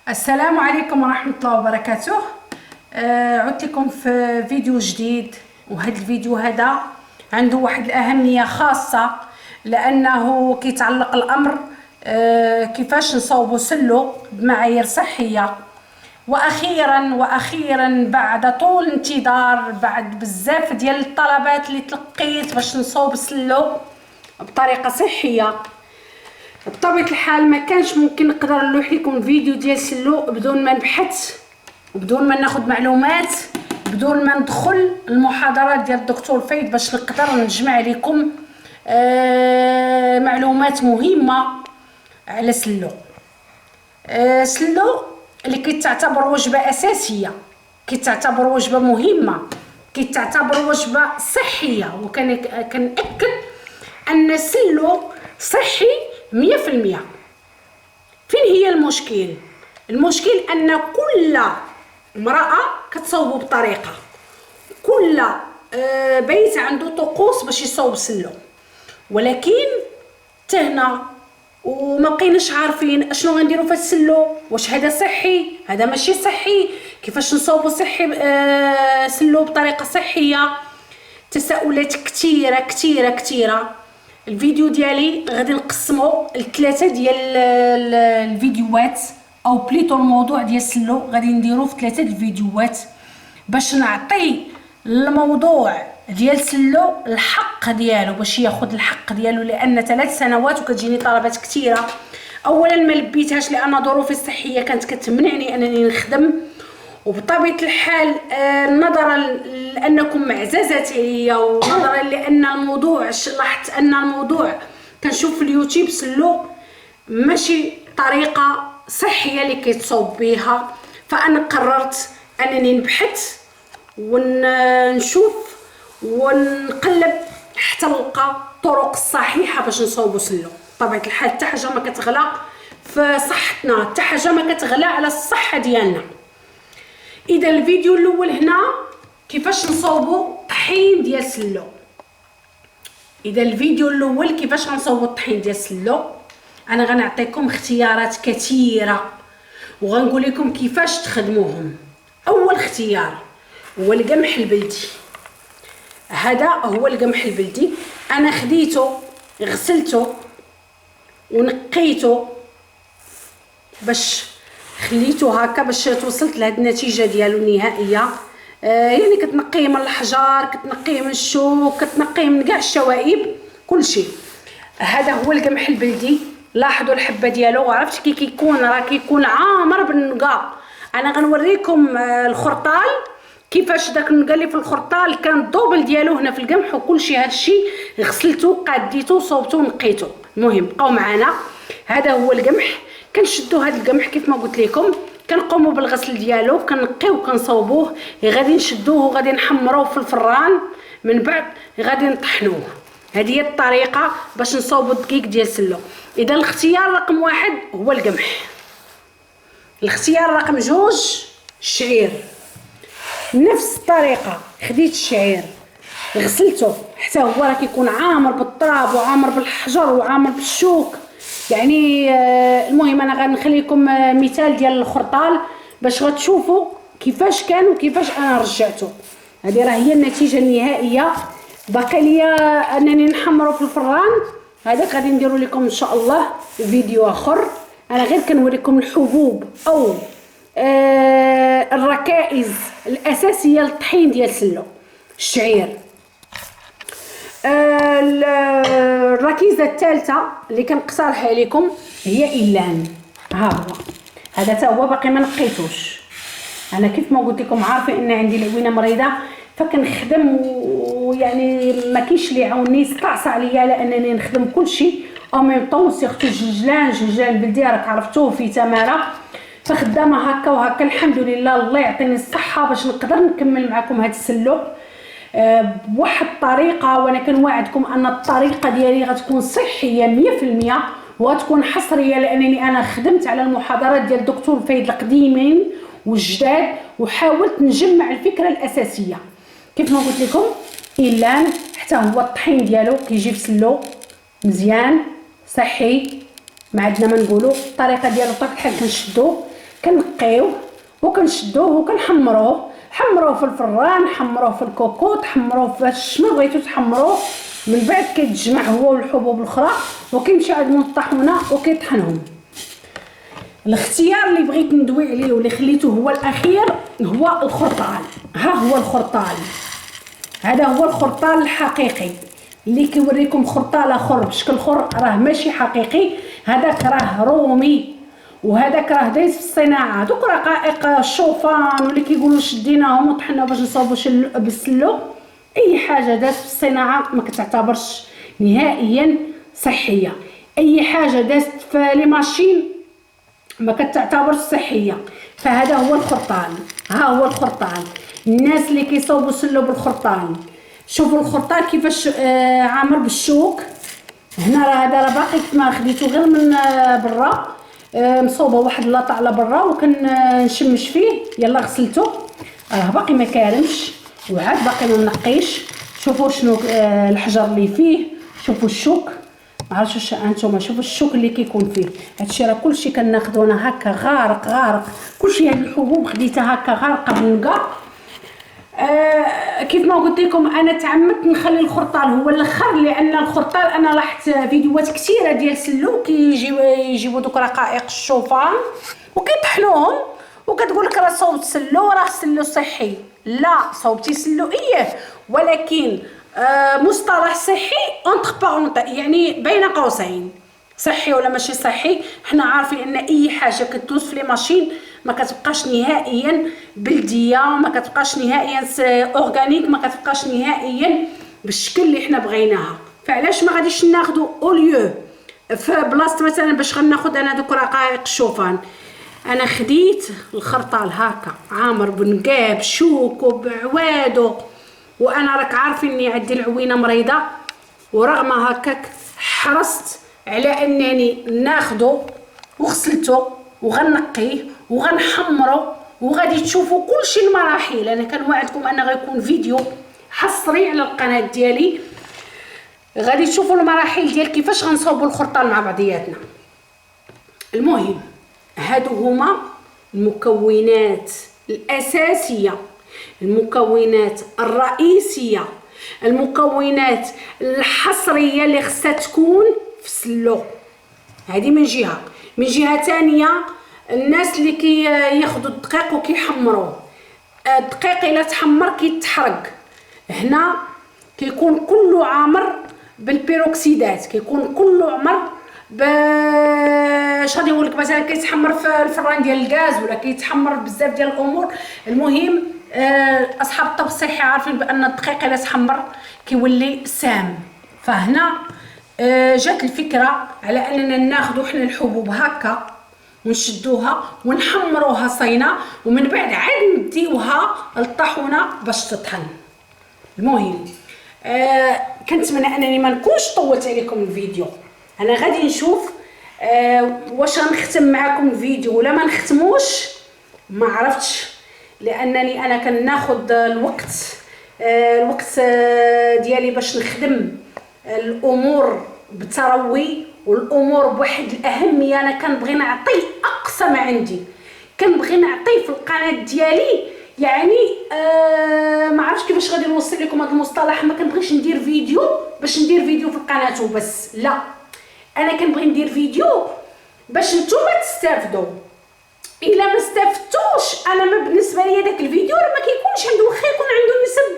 السلام عليكم ورحمة الله وبركاته. عدت لكم في فيديو جديد، وهذا الفيديو هذا عنده واحد الأهمية خاصة لأنه كيتعلق الأمر كيفاش نصوبوا سلو بمعايير صحية. وأخيرا بعد طول انتظار، بعد بزاف ديال الطلبات اللي تلقيت باش نصوب سلو بطريقة صحية، بطبيعة الحال ما كانش ممكن نقدر نلوح لكم فيديو ديال سلو بدون ما نبحث وبدون ما ناخد معلومات، بدون ما ندخل المحاضرات ديال الدكتور فايد باش نقدر نجمع لكم معلومات مهمة على سلو. سلو اللي كتعتبر وجبة أساسية، كتعتبر وجبة مهمة، كتعتبر وجبة صحية، وكنأكد أن السلو صحي 100%. فين هي المشكل؟ المشكل أن كل امرأة كتصوب بطريقة، كل بيت عنده طقوس باش يصوب سلو، ولكن تهنا وما بقيناش عارفين اشنو غنديروا في السلو. واش هذا صحي؟ هذا ماشي صحي؟ كيفاش نصوبوا صحي سلو بطريقه صحيه؟ تساؤلات كثيره كثيره كثيره. الفيديو ديالي غادي نقسمه لثلاثه ديال الفيديوهات، او بليتو الموضوع ديال السلو غادي نديروه في ثلاثه الفيديوهات باش نعطي الموضوع ديال سلو الحق ديالو، باش ياخذ الحق ديالو. لان 3 سنوات وكتجيني طلبات كثيره، اولا ما لبيتهاش لان ظروفي الصحيه كانت كتمنعني انني نخدم، وبطبيعه الحال نظرا لانكم معززات عليا، ونظرا لان الموضوع لاحظت ان الموضوع كنشوف في اليوتيوب سلو ماشي طريقه صحيه اللي كيتصوب بها، فانا قررت انني نبحث ونشوف ونقلب حتى نلقى الطرق الصحيحه باش نصوبوا سلو. بطبيعه الحال حتى حاجه ما كتغلى في صحتنا، حتى حاجه ما كتغلى على الصحه ديالنا. اذا الفيديو الاول هنا كيفاش نصوبوا طحين ديال سلو. اذا الفيديو الاول كيفاش غنصوبوا الطحين ديال سلو، انا غنعطيكم اختيارات كثيره وغنقول لكم كيفاش تخدموهم. اول اختيار هو القمح البلدي. هذا هو القمح البلدي، انا خديته غسلته ونقيته باش خليته هكا باش توصلت لهاد النتيجه ديالو النهائيه. يعني كتنقيه من الحجار، كتنقيه من الشوك، كتنقيه من كاع الشوائب، كلشي. هذا هو القمح البلدي. لاحظوا الحبه ديالو، عرفت كي كيكون راه كيكون عامر بالنقا. انا غنوريكم الخرطال كيفاش داك النقا اللي في الخرطال كان الدوبل ديالو هنا في القمح، وكلشي هادشي غسلته قاديته صوبته ونقيته. المهم بقاو معنا. هذا هو القمح. كنشدوا هذا القمح كيف ما قلت لكم، كنقوموا بالغسل ديالو، كنقيو كنصوبوه، غادي نشدوه وغادي نحمروه في الفران، من بعد غادي نطحنوه. هذه هي الطريقه باش نصوبوا الدقيق ديال سلو. اذا الاختيار رقم 1 هو القمح. الاختيار رقم 2 الشعير. نفس الطريقه، خديت الشعير غسلته حتى هو راه كيكون عامر بالتراب وعامر بالحجر وعامر بالشوك. يعني المهم انا غنخليكم مثال ديال الخرطال باش غتشوفوا كيفاش كان وكيفاش انا رجعته. هذه راه هي النتيجه النهائيه. باقي ليا انني نحمرو في الفران، هذاك غادي نديرو لكم ان شاء الله فيديو اخر. انا غير كنوريكم الحبوب او الركائز الاساسيه للطحين ديال سلو. الشعير. الركيزه الثالثه اللي كنقترحها لكم هي إيلان. ها هو هذا حتى هو باقي ما نقيتوش. انا كيف ما قلت لكم عارفه ان عندي العوينه مريضه، فكنخدم ويعني ما كاينش اللي يعاونني، استعصى عليا لانني نخدم كل شيء او ميم طون. سيرتو الجلجلان البلدي راك عرفتوه في تماره، فخدامه هكا وهكا. الحمد لله الله يعطيني الصحه باش نقدر نكمل معكم هذا السلو بواحد الطريقه. وانا كنوعدكم ان الطريقه ديالي غتكون صحيه 100% وغتكون حصريه، لانني انا خدمت على المحاضرات ديال الدكتور فايد القديمين والجداد وحاولت نجمع الفكره الاساسيه. كيف ما قلت لكم إيلان حتى هو الطحين ديالو كيجي في سلو مزيان صحي، ما عندنا ما نقولوا. الطريقه ديالو طاق الحال كنشدوه كنقيوه وكنشدوه وكنحمروه، حمروه في الفران، حمروه في الكوكوط، حمروه فاش ما بغيتو تحمروه. من بعد كيتجمع هو والحبوب الاخرى وكيمشي عند الطاحونه وكيطحنهم. الاختيار اللي بغيت ندوي عليه واللي خليته هو الاخير هو الخرطال. ها هو الخرطال، هذا هو الخرطال الحقيقي اللي كيوريكم خرطال اخر بشكل خر، راه ماشي حقيقي، هذاك راه رومي وهذاك راه دايز في الصناعه. دوك رقائق الشوفان واللي كيقولوا شديناهم وطحنا باش نصاوبوا بالسلو، اي حاجه دازت في الصناعه ما كتعتبرش نهائيا صحيه. اي حاجه دازت في لي ماشين ما كتعتبرش صحيه. فهذا هو الخرطال، ها هو الخرطال. الناس اللي كيصاوبوا سلو بالخرطال، شوفوا الخرطال كيفاش عامر بالشوك. هنا راه هذا راه باقي ما خديته غير من برا، مصوبه واحد لاطه على برا وكنشمش فيه. يلا غسلته راه باقي ما كارمش وعاد باقي ما منقيش. شوفوا شنو الحجر اللي فيه، شوفوا الشوك، ما عرفتش واش انتم شوفوا الشوك اللي كيكون فيه. هادشي راه كلشي كناخذو انا هكا غارق كلشي. هاد الحبوب خديتها هكا غارقه بالنقا. كيف ما قلت لكم انا تعمدت نخلي الخرطال هو الاخر، لان الخرطال انا لاحظت فيديوهات كثيره ديال سلو يجيبوا دوك رقائق الشوفان وكيطحنوهم وكتقول لك راه صوبت سلو، راه سلو صحي. لا، صوبتي سلو ايه، ولكن مصطلح صحي اونتر بارونت، يعني بين قوسين. صحي ولا ماشي صحي، حنا عارفين ان اي حاجه كدوز في لي ماشين ما كتبقاش نهائيا بلديه، ما كتبقاش نهائيا اورغانيك، ما كتبقاش نهائيا بالشكل اللي حنا بغيناها. فعلاش ما غاديش ناخذوا اوليو في بلاصه مثلا باش غناخذ انا دوك رقائق الشوفان. انا خديت الخرطال هكا عامر بنقاب شوك وبعوادو، وانا راك عارفين اني عندي العوينه مريضه، ورغم هكاك حرصت على انني ناخذو وغسلته وغنقيه وغنحمره، وغادي تشوفوا كلشي المراحل. انا كنوعدكم ان غيكون فيديو حصري على القناه ديالي، غادي تشوفوا المراحل ديال كيفاش غنصاوبوا الخرطال مع بعضياتنا. المهم هادو هما المكونات الاساسيه، المكونات الرئيسيه، المكونات الحصريه اللي خصها تكون في السلو. هذه من جهه. من جهه ثانيه الناس اللي ياخذوا الدقيق وكيحمروه، الدقيق الا تحمر كيتحرق. هنا كيكون كله عامر بالبيروكسيدات، كيكون كله عمر باش غادي نقول لك مثلا كيتحمر في الفران ديال الغاز ولا كيتحمر بزاف ديال الامور. المهم اصحاب الطب الصحي عارفين بان الدقيق الا تحمر كيولي سام. فهنا جات الفكره على اننا ناخذ حنا الحبوب هكا ونشدوها ونحمروها صينه، ومن بعد عاد نديوها للطاحونه باش تطحن. المهم كنتمنى انني ما نكونش طولت عليكم الفيديو. انا غادي نشوف واش غنختم معكم الفيديو ولا ما نختموش، ما عرفتش، لانني انا كناخذ الوقت ديالي باش نخدم الامور بتروي والامور بواحد الاهميه. انا كنبغي نعطي اقصى ما عندي، كنبغي نعطي في القناه ديالي، يعني ما عرفتش كيفاش غادي نوصل لكم هذا المصطلح. ما كنبغيش ندير فيديو باش ندير فيديو في القناه وبس، لا، انا كنبغي ندير فيديو باش نتوما تستافدوا. الا ما استفدتوش انا ما بالنسبه لي داك الفيديو راه ما كيكونش عنده، واخا يكون عنده نسب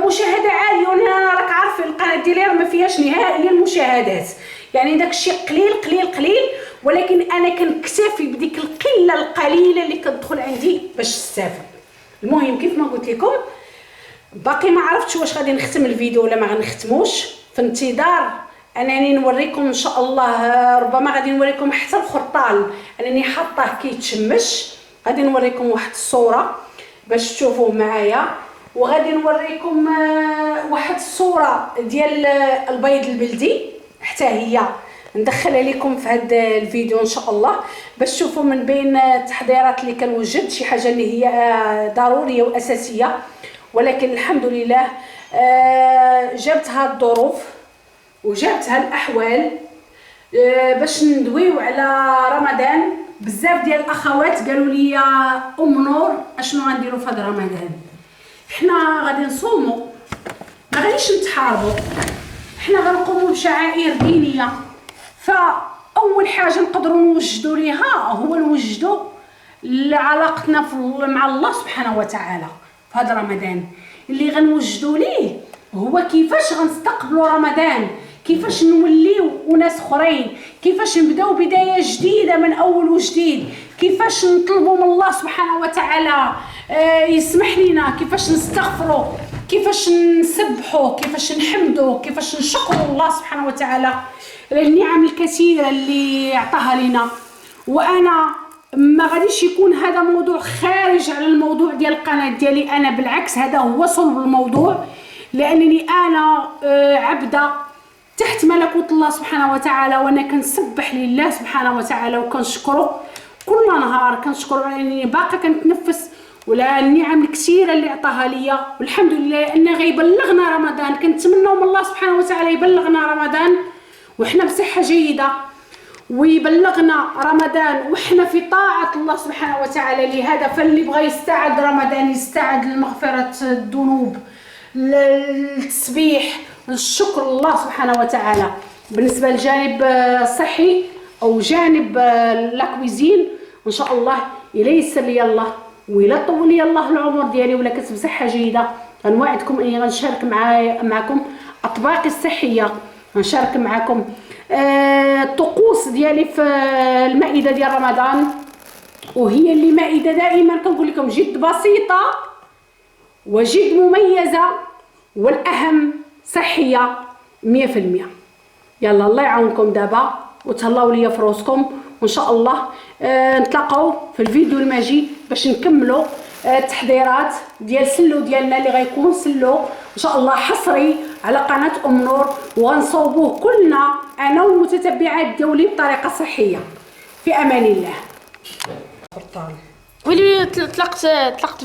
مشاهده عاليه، وانا راك عارفين القناه ديالي راه ما فيهاش نهائيا المشاهدات، يعني داك الشيء قليل، ولكن انا كنكتفي بديك القله القليله اللي كتدخل عندي باش نستافد. المهم كيف ما قلت لكم باقي ما عرفتش واش غادي نختم الفيديو ولا ما غنختموش، في انتظار انني نوريكم ان شاء الله. ربما غادي نوريكم حتى الخرطال انني حاطاه كيتشمش، غادي نوريكم واحد الصوره باش تشوفوه معايا، وغادي نوريكم واحد الصوره ديال البيض البلدي حتى هي ندخلها لكم في هذا الفيديو ان شاء الله، باش تشوفوا من بين التحضيرات اللي كنوجد شي حاجه اللي هي ضروريه واساسيه. ولكن الحمد لله جابتها الظروف وجابتها الاحوال باش ندويو على رمضان بزاف ديال الاخوات قالوا لي يا ام نور اشنو غنديروا في هذا رمضان. حنا غادي نصوموا، ما غاديش نتحاربوا، حنا غنقوموا بشعائر دينيه. فاول حاجه نقدروا نوجدوا ليها هو نوجدوا علاقتنا مع الله سبحانه وتعالى في هذا رمضان. اللي غنوجدوا ليه هو كيفاش غنستقبلوا رمضان، كيفاش نوليو وناس اخرين، كيفاش نبداو بدايه جديده من اول وجديد، كيفاش نطلبوا من الله سبحانه وتعالى يسمح لنا، كيفاش نستغفروا، كيفاش نسبحوا، كيفاش نحمدوا، كيفاش نشكروا الله سبحانه وتعالى على النعم الكثيره اللي عطاها لنا. وانا ما غاديش يكون هذا موضوع خارج على الموضوع ديال القناه ديالي، انا بالعكس هذا هو صلب الموضوع، لانني انا عبده تحت ملكوت الله سبحانه وتعالى، وانا كنسبح لله سبحانه وتعالى وكنشكره كل نهار، كنشكره على انني باقا كنتنفس ولا النعم الكثيره اللي عطاها ليا. والحمد لله ان غيبلغنا رمضان، كنتمنوا من الله سبحانه وتعالى يبلغنا رمضان وحنا بصحه جيده، ويبلغنا رمضان وحنا في طاعه الله سبحانه وتعالى. لهذا فاللي بغى يستعد رمضان يستعد لمغفره الذنوب، للتسبيح، الشكر الله سبحانه وتعالى. بالنسبه للجانب الصحي او جانب لاكويزين ان شاء الله الا يسر لي الله وإلا طول لي الله العمر ديالي ولا كنت بصحه جيده، غنوعدكم اني غنشارك معكم اطباقي الصحيه، غنشارك معكم الطقوس ديالي في المائده ديال رمضان، وهي اللي مائده دائما كنقول لكم جد بسيطه وجد مميزه، والاهم صحيه 100%. يلا الله يعاونكم دابا وتهلاو ليا في روسكم، وان شاء الله نتلاقاو في الفيديو الماجي باش نكملوا التحضيرات ديال سلو ديالنا اللي غيكون سلو ان شاء الله حصري على قناه ام نور، وغنصوبوه كلنا انا والمتتبعات ديالي بطريقه صحيه. في امان الله. ولي طلقت